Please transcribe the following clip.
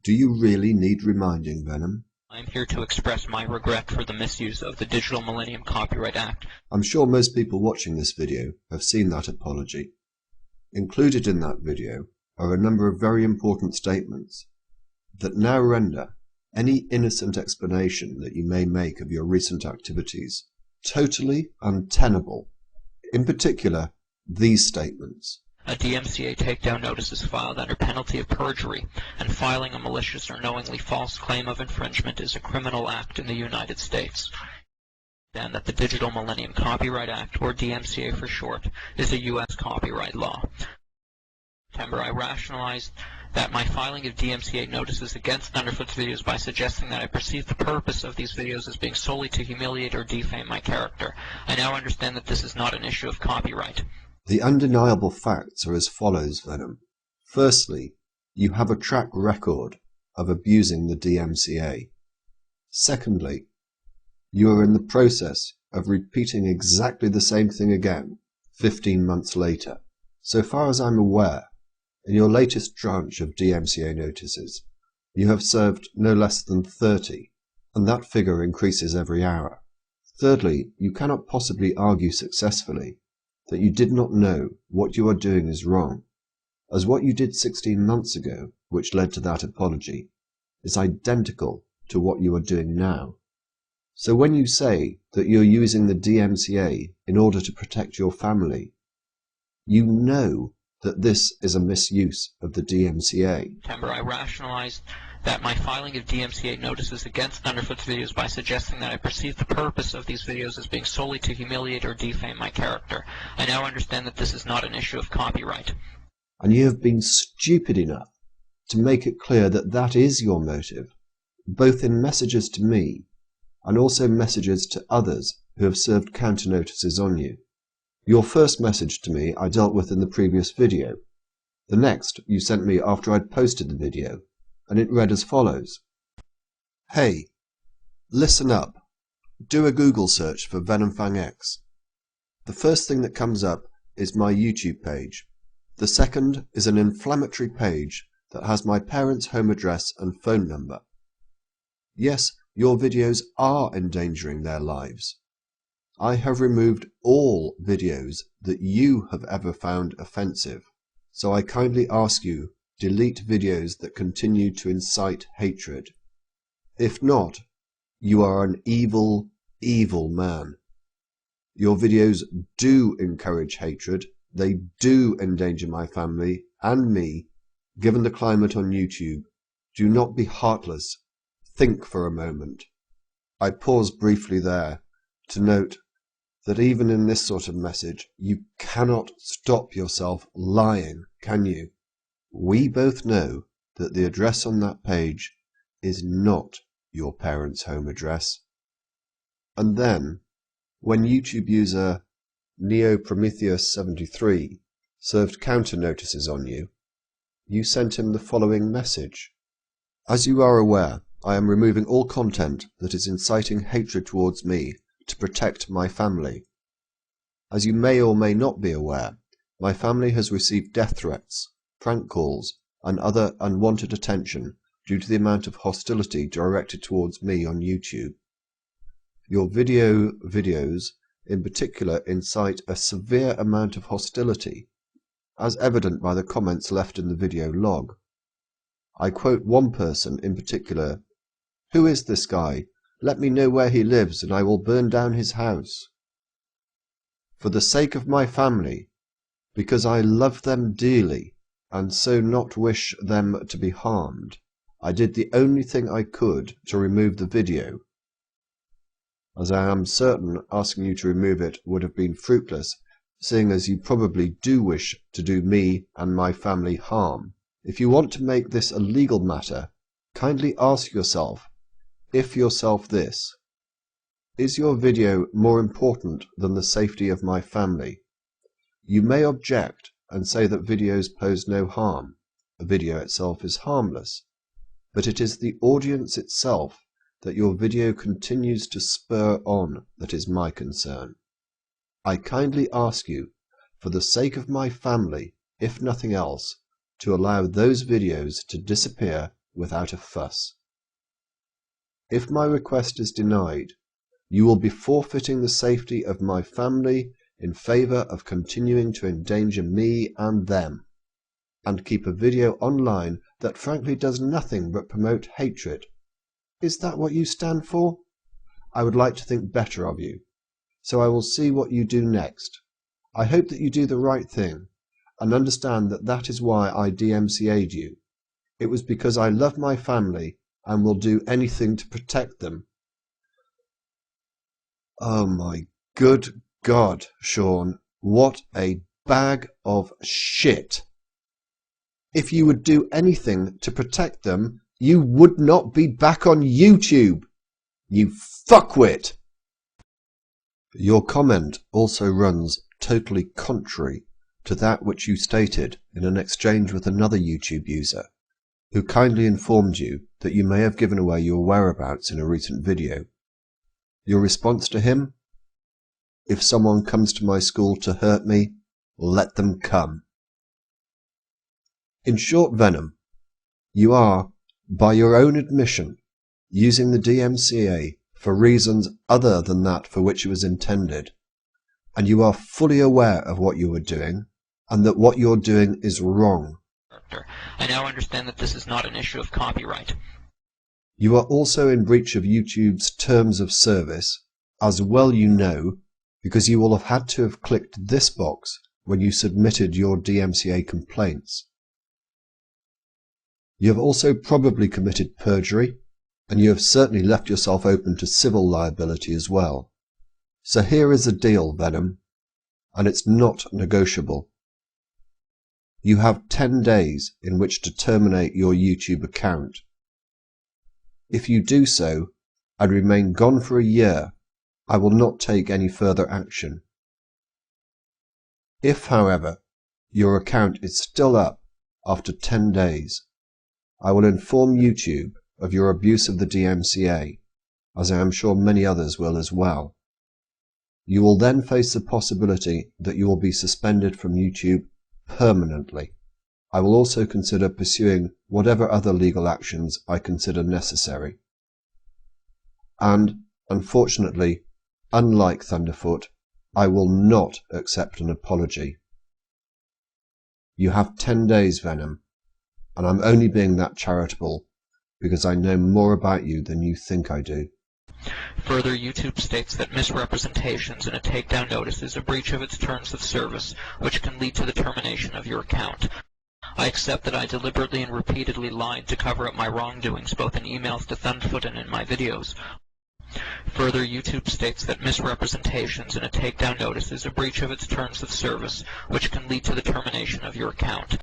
Do you really need reminding, Venom? I'm here to express my regret for the misuse of the Digital Millennium Copyright Act. I'm sure most people watching this video have seen that apology. Included in that video are a number of very important statements that now render any innocent explanation that you may make of your recent activities totally untenable. In particular, these statements. A DMCA takedown notice is filed under penalty of perjury, and filing a malicious or knowingly false claim of infringement is a criminal act in the United States. And that the Digital Millennium Copyright Act, or DMCA for short, is a U.S. copyright law. In September, I rationalized that my filing of DMCA notices against Thunderfoot's videos by suggesting that I perceived the purpose of these videos as being solely to humiliate or defame my character. I now understand that this is not an issue of copyright. The undeniable facts are as follows, Venom. Firstly, you have a track record of abusing the DMCA. Secondly, you are in the process of repeating exactly the same thing again 15 months later. So far as I'm aware, in your latest tranche of DMCA notices, you have served no less than 30, and that figure increases every hour. Thirdly, you cannot possibly argue successfully that you did not know what you are doing is wrong, as what you did 16 months ago, which led to that apology, is identical to what you are doing now. So when you say that you're using the DMCA in order to protect your family, you know that this is a misuse of the DMCA. In September, I rationalized that my filing of DMCA notices against Thunderfoot's videos by suggesting that I perceived the purpose of these videos as being solely to humiliate or defame my character. I now understand that this is not an issue of copyright. And you have been stupid enough to make it clear that that is your motive, both in messages to me and also messages to others who have served counter notices on you. Your first message to me I dealt with in the previous video. The next you sent me after I'd posted the video, and it read as follows. Hey, listen up. Do a Google search for Venomfangx. The first thing that comes up is my YouTube page. The second is an inflammatory page that has my parents' home address and phone number. Yes, your videos are endangering their lives. I have removed all videos that you have ever found offensive, so I kindly ask you, delete videos that continue to incite hatred. If not, you are an evil, evil man. Your videos do encourage hatred, they do endanger my family and me. Given the climate on YouTube, do not be heartless. Think for a moment. I pause briefly there to note that even in this sort of message, you cannot stop yourself lying, can you? We both know that the address on that page is not your parents' home address. And then, when YouTube user NeoPrometheus73 served counter notices on you, you sent him the following message. As you are aware, I am removing all content that is inciting hatred towards me to protect my family. As you may or may not be aware, my family has received death threats, prank calls, and other unwanted attention due to the amount of hostility directed towards me on YouTube. Your videos in particular incite a severe amount of hostility, as evident by the comments left in the video log. I quote one person in particular, "Who is this guy? Let me know where he lives and I will burn down his house. For the sake of my family, because I love them dearly and so not wish them to be harmed, I did the only thing I could to remove the video, as I am certain asking you to remove it would have been fruitless, seeing as you probably do wish to do me and my family harm. If you want to make this a legal matter, kindly ask yourself this. Is your video more important than the safety of my family? You may object and say that videos pose no harm. A video itself is harmless. But it is the audience itself that your video continues to spur on that is my concern. I kindly ask you, for the sake of my family, if nothing else, to allow those videos to disappear without a fuss. If my request is denied, you will be forfeiting the safety of my family in favour of continuing to endanger me and them, and keep a video online that frankly does nothing but promote hatred. Is that what you stand for? I would like to think better of you, so I will see what you do next. I hope that you do the right thing, and understand that that is why I DMCA'd you. It was because I love my family and will do anything to protect them. Oh my good God, Sean, what a bag of shit. If you would do anything to protect them, you would not be back on YouTube. You fuckwit. Your comment also runs totally contrary to that which you stated in an exchange with another YouTube user, who kindly informed you that you may have given away your whereabouts in a recent video. Your response to him? If someone comes to my school to hurt me, let them come. In short, Venom, you are, by your own admission, using the DMCA for reasons other than that for which it was intended, and you are fully aware of what you are doing, and that what you're doing is wrong. I now understand that this is not an issue of copyright. You are also in breach of YouTube's terms of service, as well you know, because you will have had to have clicked this box when you submitted your DMCA complaints. You have also probably committed perjury, and you have certainly left yourself open to civil liability as well. So here is the deal, Venom, and it's not negotiable. You have 10 days in which to terminate your YouTube account. If you do so, and remain gone for a year, I will not take any further action. If, however, your account is still up after 10 days, I will inform YouTube of your abuse of the DMCA, as I am sure many others will as well. You will then face the possibility that you will be suspended from YouTube permanently. I will also consider pursuing whatever other legal actions I consider necessary. And, unfortunately, unlike Thunderfoot, I will not accept an apology. You have 10 days, Venom, and I'm only being that charitable because I know more about you than you think I do. Further, YouTube states that misrepresentations in a takedown notice is a breach of its terms of service, which can lead to the termination of your account. I accept that I deliberately and repeatedly lied to cover up my wrongdoings, both in emails to Thunderfoot and in my videos. Further, YouTube states that misrepresentations in a takedown notice is a breach of its terms of service, which can lead to the termination of your account.